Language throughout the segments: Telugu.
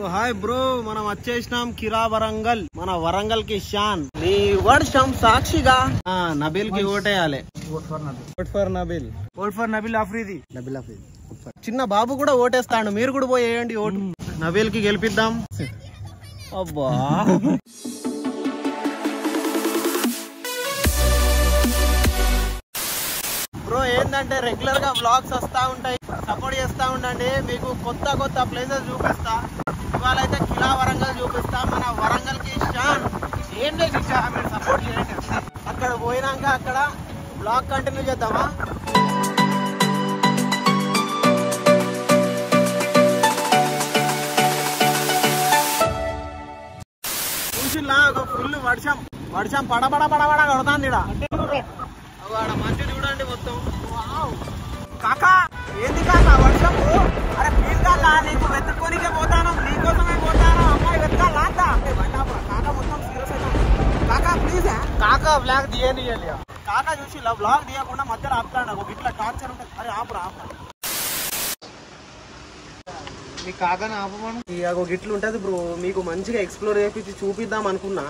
హాయ్ బ్రో, మనం వచ్చేసినాం కిరా వరంగల్. మన వరంగల్ కి షాన్. నీ వర్షం సాక్షిగా నబీల్ కి ఓటేయాలి. Vote for Nabeel Afridi. చిన్న బాబు కూడా ఓటేస్తాడు, మీరు కూడా పోయి వేయండి ఓటు. నబీల్ కి గెలిపిద్దాం. అబ్బా బ్రో, ఏంటంటే రెగ్యులర్ గా వ్లాగ్స్ వస్తా ఉంటాయి, సపోర్ట్ చేస్తా ఉండండి. మీకు కొత్త కొత్త ప్లేసెస్ చూపిస్తా. ఇవాళ అయితే కిలా వరంగల్ చూపిస్తా. మన వరంగల్ కి షాన్. ఏం లేదు, మీరు సపోర్ట్ చేయండి. అక్కడ పోయినాక అక్కడ బ్లాగ్ కంటిన్యూ చేద్దామా? చూసిల్లా, ఒక ఫుల్ వర్షం పడబడ కొడుతుంది. ఆడ మంచి చూడండి మొత్తం. కాకా ఏంది కాకా వర్షం? అరే ప్లీజ్ కాకా, నీకు వెతుక్కోనికే పోతాను, నీకోసమే పోతాను. అమ్మాయి వెతకాలా? కాకా మొత్తం సీరియస్ అవుతాం. కాకా ప్లీజ్, కాకా బ్లాగ్ తీయాలి. కాకా చూసి బ్లాగ్ తీయకుండా మధ్యలో ఆపుతాడు. ఒక ఇట్లా టార్చర్ ఉంటుంది. అరే ఆపురా. మీ కాకాని ఆపమను. ఒక ఇట్లు ఉంటుంది బ్రో, మీకు మంచిగా ఎక్స్ప్లోర్ చేపించి చూపిద్దాం అనుకున్నా.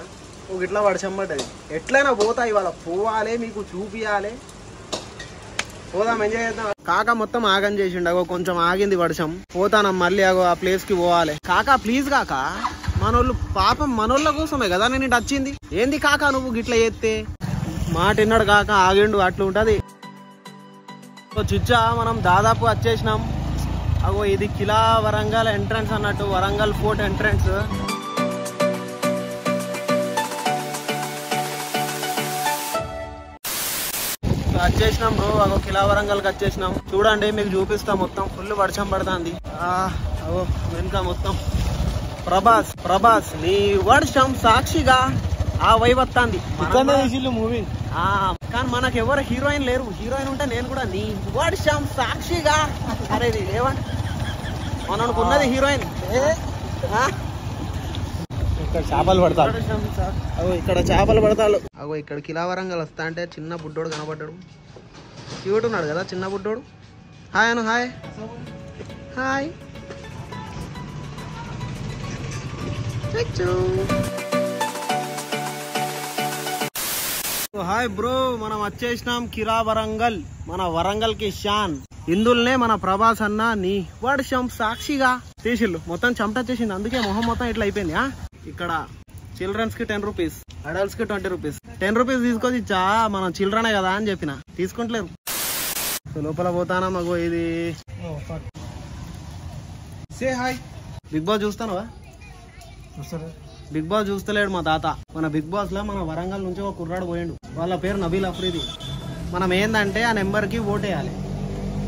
ఒక ఇట్లా వర్షం పడ్డది. ఎట్లయినా పోతా, ఇవాళ పోవాలి, మీకు చూపియాలి. పోదాం, ఎంజాయ్ చేద్దాం. కాకా మొత్తం ఆగం చేసిండు. అగో కొంచెం ఆగింది వర్షం. పోతానం మళ్ళీ. అగో ఆ ప్లేస్ కి పోవాలి. కాకా ప్లీజ్ కాకా, మనోళ్ళు పాపం మనోళ్ళ కోసమే కదా నేను ఇటు వచ్చింది. ఏంది కాకా నువ్వు గిట్లా చేస్తే? మాట విన్నాడు కాక, ఆగిండు. అట్లా ఉంటది. చిచ్చా, మనం దాదాపు వచ్చేసినాం. అగో ఇది కిలా వరంగల్ ఎంట్రన్స్ అన్నట్టు, వరంగల్ ఫోర్ట్ ఎంట్రన్స్. వచ్చేసినాం బ్రో, అగో కిలా వరంగల్ కి వచ్చేసినాం. చూడండి, మీకు చూపిస్తాం. మొత్తం ఫుల్ వర్షం పడుతుంది. అగో వెనుక మొత్తం ప్రభాస్ నీ వర్షం సాక్షిగా ఆ వైపు వస్తుంది. మూవీ కానీ మనకు ఎవరు హీరోయిన్ లేరు. హీరోయిన్ ఉంటే నేను కూడా నీ వర్షం సాక్షిగా. అరే ఏమంట, మనకు ఉన్నది హీరోయిన్. ఇక్కడ చేపలు పడతారు. అగో ఇక్కడ చేపలు పడతారు. అగో ఇక్కడ కిలా వరంగల్ వస్తా అంటే చిన్న బుడ్డోడు కనబడ్డాడు. క్యూట్ ఉన్నాడు కదా చిన్న బుడ్డోడు. Hi Anu. Hi hi. Hi bro, మనం వచ్చేసినాం కిరా వరంగల్. మన వరంగల్ కి షాన్. ఇందులోనే మన ప్రభాస్ అన్న నీ వర్షం సాక్షిగా తీసిల్లు. మొత్తం చెమట వచ్చేసింది, అందుకే మొహం మొత్తం ఇట్లా అయిపోయింది. ఇక్కడ చిల్డ్రన్స్ కి 10 రూపీస్, అడల్ట్స్ కి 20 రూపీస్. 10 రూపీస్ తీసుకొచ్చి ఇచ్చా, మనం చిల్డ్రనే కదా అని చెప్పిన. తీసుకుంటలేరు. లోపల పోతానా? మగో ఇది సే హాయ్. బిగ్ బాస్ చూస్తానవా? బిగ్ బాస్ చూస్తలేడు మా తాత. మన బిగ్ బాస్ లో మన వరంగల్ నుంచి ఒక కుర్రాడు పోయిండు. వాళ్ళ పేరు నబీల్ ఆఫ్రిది. మనం ఏంటంటే ఆ నెంబర్ కి ఓటేయాలి.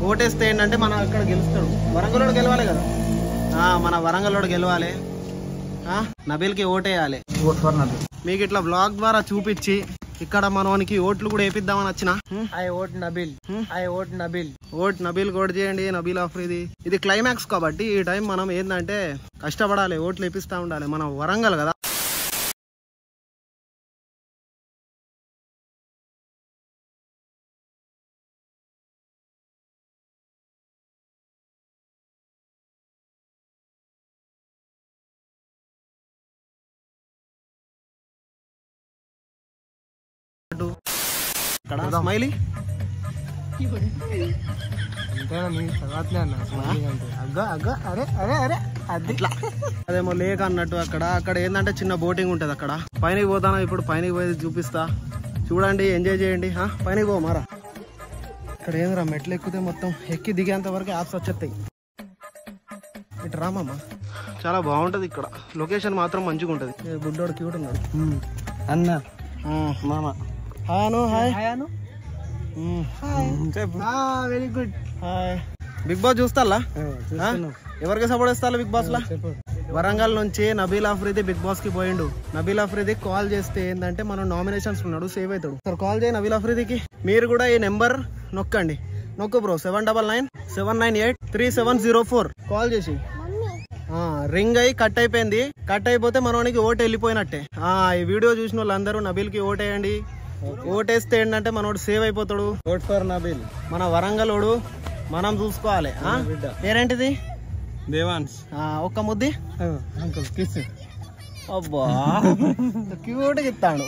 ఓటేస్తే ఏంటంటే మనం ఇక్కడ గెలుస్తాడు. వరంగల్ గెలవాలి కదా, మన వరంగల్ గెలవాలి. నబీల్ కి ఓటేయాలి. మీకు ఇట్లా బ్లాగ్ ద్వారా చూపించి ఇక్కడ మనకి ఓట్లు కూడా వేపిద్దామని వచ్చిన. ఓట్ నబీల్ ఓట్ చేయండి. నబీల్ ఆఫ్రిది. ఇది క్లైమాక్స్ కాబట్టి ఈ టైం మనం ఏంటంటే కష్టపడాలి, ఓట్లు వేపిస్తా ఉండాలి. మన వరంగల్ కదా. స్మైలీ అదేమో లేక్ అన్నట్టు. అక్కడ ఏంటంటే చిన్న బోటింగ్ ఉంటది. అక్కడ పైనకి పోతాను. ఇప్పుడు పైనకి పోయి చూపిస్తా. చూడండి, ఎంజాయ్ చేయండి. పైనకి పో మారా. ఇక్కడ ఏంద్రా, మెట్లు ఎక్కితే మొత్తం ఎక్కి దిగేంత వరకు యాప్స్ వచ్చేస్తాయి. ఇటు రామమ్మ, చాలా బాగుంటది ఇక్కడ. లొకేషన్ మాత్రం మంచిగా ఉంటది. బుడ్డోడు క్యూట్ ఉన్నాడు. అన్న మామ. Hi. Very good. Hi. Big boss చూస్తాలా? ఎవరికి సపోర్ట్ ఇస్తా బిగ్ బాస్ లా? వరంగల్ నుంచి నబీల్ ఆఫ్రిది బిగ్ బాస్ కి పోయిండు. నబీల్ ఆఫ్రిది కాల్ చేస్తే ఏంటంటే మనం నామినేషన్స్ ఉన్నాడు, సేవ్ అవుతాడు. సార్ కాల్ చేయి నబీల్ ఆఫ్రిదికి. మీరు కూడా ఈ నెంబర్ నొక్కండి. నొక్కు బ్రో. 7997933704 కాల్ చేసి. రింగ్ అయి కట్ అయిపోయింది. కట్ అయిపోతే మనోనికి ఓటు వెళ్ళిపోయినట్టే. ఈ వీడియో చూసిన వాళ్ళందరూ నబీల్ కి ఓటేయండి. ఓటేస్తే ఏంటంటే మనోడు సేవ్ అయిపోతాడు. Vote for Nabeel. మన వరంగల్ ఓడు మనం చూసుకోవాలి. పేరేంటిది? దేవాన్స్ ఒక్క ముద్ది అబ్బా క్యూట్ ఇస్తాడు.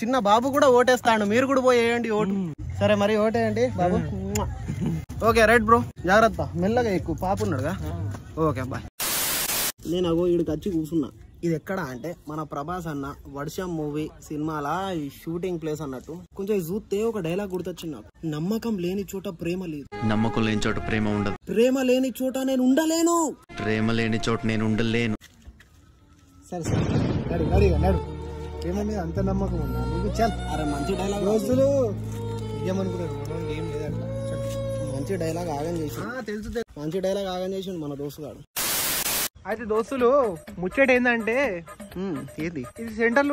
చిన్న బాబు కూడా ఓటేస్తాడు, మీరు కూడా పోయి వేయండి ఓటు. సరే మరి ఓటేయండి బాబు. ఓకే రైట్ బ్రో, జాగ్రత్త, మెల్లగా ఎక్కువ పాప ఉన్నాడుగా. Okay bye. నేను అగో ఈడికి వచ్చి కూర్చున్నా. ఇది ఎక్కడ అంటే మన ప్రభాస్ అన్న వర్షం మూవీ సినిమాల షూటింగ్ ప్లేస్ అన్నట్టు. కొంచెం చూస్తే ఒక డైలాగ్ గుర్తొచ్చింది నాకు. నమ్మకం లేని చోట ప్రేమ లేదు, నమ్మకం లేని చోట ప్రేమ ఉండదు, ప్రేమ లేని చోట నేను ఉండలేను, ప్రేమ లేని చోట నేను ఉండలేను. సరే సరే నడు నడిగా నడు. ప్రేమ మీద అంత నమ్మకం ఉందా నీకు? చల్. అరే మంచి డైలాగ్ రోజులు ఏమనుకున్నాడు, ఏం లేదంట. మంచి డైలాగ్ ఆగం చేసి తెలుసు, మంచి డైలాగ్ ఆగం చేసిండు మన దోస్తుగాడు. అయితే దోస్తులు ముచ్చట ఏంటంటే ఏది ఇది సెంటర్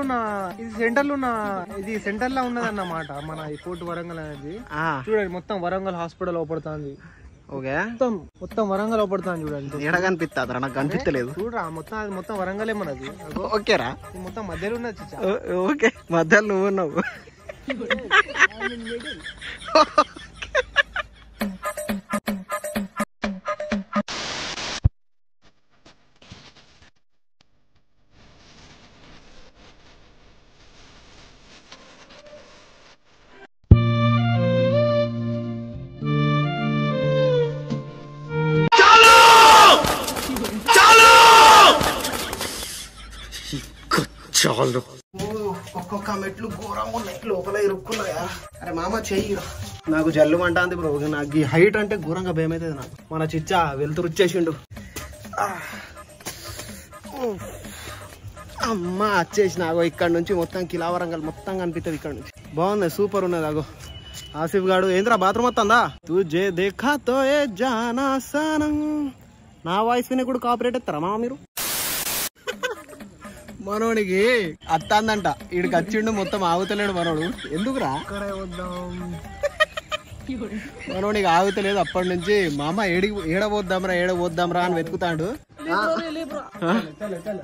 లో ఉన్నదన్నమాట మన ఈ కోర్టు వరంగల్ అనేది. చూడండి మొత్తం వరంగల్ హాస్పిటల్ అవపడుతుంది. ఓకే మొత్తం వరంగల్ అవపడుతుంది చూడండి. ఎడ కనిపిస్తుందిరా, నాకు కనిపించలేదు. చూడరా మొత్తం వరంగల్ ఏమన్నది. ఓకేరా, మొత్తం మధ్యలో ఉన్నది. ఓకే మధ్యలో నువ్వు ఉన్నావు. ఒక్కొక్క మెట్లు ఘోరంగా ఉన్నాయి, లోపల ఇరుక్కున్నాయా. అరే మామ చెయ్యి, నాకు జల్లు అంటుంది బ్రో. నాకు ఈ హైట్ అంటే ఘోరంగా భయం అవుతుంది నాకు. మన చిచ్చా వెళ్తురు వచ్చేసిండు. అమ్మ వచ్చేసిన అగో ఇక్కడ నుంచి మొత్తం కిలా వరంగల్ మొత్తం కనిపిస్తుంది ఇక్కడ నుంచి. బాగుంది, సూపర్ ఉన్నది. అగో ఆసిఫ్ గాడు ఏంద్రా బాత్రూమ్ వస్తుందా? తుజే దేఖా తో ఏ జానా సనం. నా వాయిస్ విని కూడా కాపరేట్ ఎత్తారా మామ మీరు? మనోడికి అత్తాందంట, ఈడికి వచ్చిండు మొత్తం ఆగుతలేడు మనోడు. ఎందుకురా మనోడికి ఆగుతలేదు అప్పటి నుంచి. మామ ఏడబోద్దాంరా అని వెతుకుతాడు.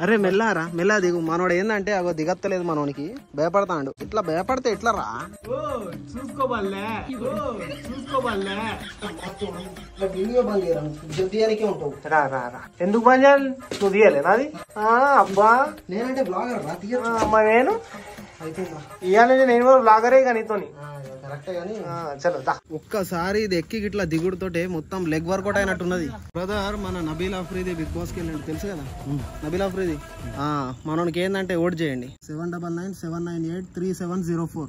అరే మెల్లారా, మెల్లా దిగు. మనోడు ఏందంటే అగో దిగత్తలేదు మనోనికి, భయపడతాడు. ఇట్లా భయపడితే ఎట్లా రా? ఎందుకు బంద్ చేయాలి? నువ్వు తీయాలి నాది? అబ్బా నేనంటే బ్లాగర్ రా, నేను ఇవ్వాలి, నేను కూడా బ్లాగరే కానీ నీతోని. చలో ఒక్కసారి ఇది ఎక్కి ఇట్లా దిగుడుతోటే మొత్తం లెగ్ వర్కౌట్ అయినట్టున్నది. బ్రదర్ మన నబీల్ అఫ్రీది బిగ్ బాస్ కి వెళ్ళండి, తెలుసు కదా నబీల్ అఫ్రీది. మనకి ఏంటంటే ఓట్ చేయండి 7997983704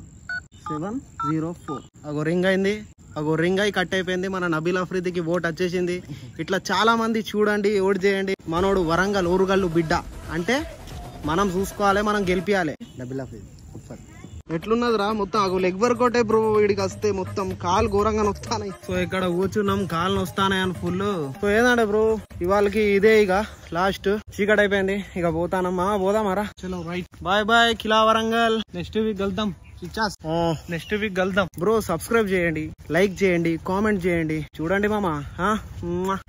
704. అగో రింగ్ అయింది, అగో రింగ్ అయి కట్ అయిపోయింది. మన నబీల్ అఫ్రీదికి ఓట్ వచ్చేసింది. ఇట్లా చాలా మంది చూడండి, ఓట్ చేయండి. మనోడు వరంగల్ ఊరుగల్లు బిడ్డ అంటే మనం చూసుకోవాలి, మనం గెలిపియాలి. నబీల్ అఫ్రీది ఎట్లున్నదిరా మొత్తం అగో లెగ్ వర్కౌట్ బ్రో. వీడికి వస్తే మొత్తం కాలు ఘోరంగా నొస్తాయి. సో ఇక్కడ కూర్చున్నాం, కాలు నొస్తానాయి అని ఫుల్. సో ఏందంటే బ్రో ఇవాళకి ఇదే ఇక లాస్ట్. చీకటి అయిపోయింది, ఇక పోతానమ్మా. పోదామారా? చలో రైట్, బాయ్ బాయ్ కిలా వరంగల్. నెక్స్ట్ వీక్ వెళ్తాం. నెక్స్ట్ వీక్ వెళ్దాం బ్రో. సబ్స్క్రైబ్ చేయండి, లైక్ చేయండి, కామెంట్ చేయండి. చూడండి మామా,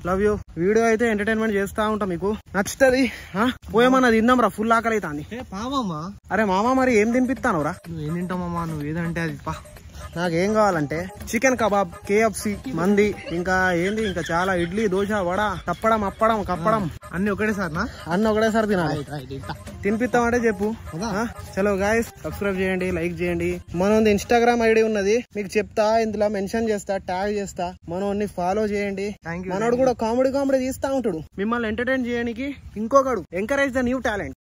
లవ్ యూ. వీడియో అయితే ఎంటర్టైన్మెంట్ చేస్తా ఉంటా, మీకు నచ్చుతుంది. పోయేమన్నా తిందాం రా, ఫుల్ ఆకలి అవుతుంది. అరే మామా మరి ఏం తినిపిస్తాను రా? నువ్వు ఏం తింటావు మామా? నువ్వు ఏదంటే అది పా. నాకేం కావాలంటే చికెన్ కబాబ్, KFC, మంది, ఇంకా ఏంది ఇంకా చాలా ఇడ్లీ, దోశ, వడ, తప్పడం, అప్పడం, కప్పడం అన్ని ఒకటేసారి అన్ని ఒకటేసారి తినాలి. తినిపిస్తామంటే చెప్పు. చలో గాయస్, సబ్స్క్రైబ్ చేయండి, లైక్ చేయండి. మనది ఇన్స్టాగ్రామ్ ఐడి ఉన్నది, మీకు చెప్తా, ఇందులో మెన్షన్ చేస్తా, ట్యాగ్ చేస్తా. మనోని ఫాలో చేయండి. మనోడు కూడా కామెడీ తీస్తా ఉంటాడు. మిమ్మల్ని ఎంటర్టైన్ చేయడానికి. ఇంకొకడు ఎంకరేజ్ ద న్యూ టాలెంట్.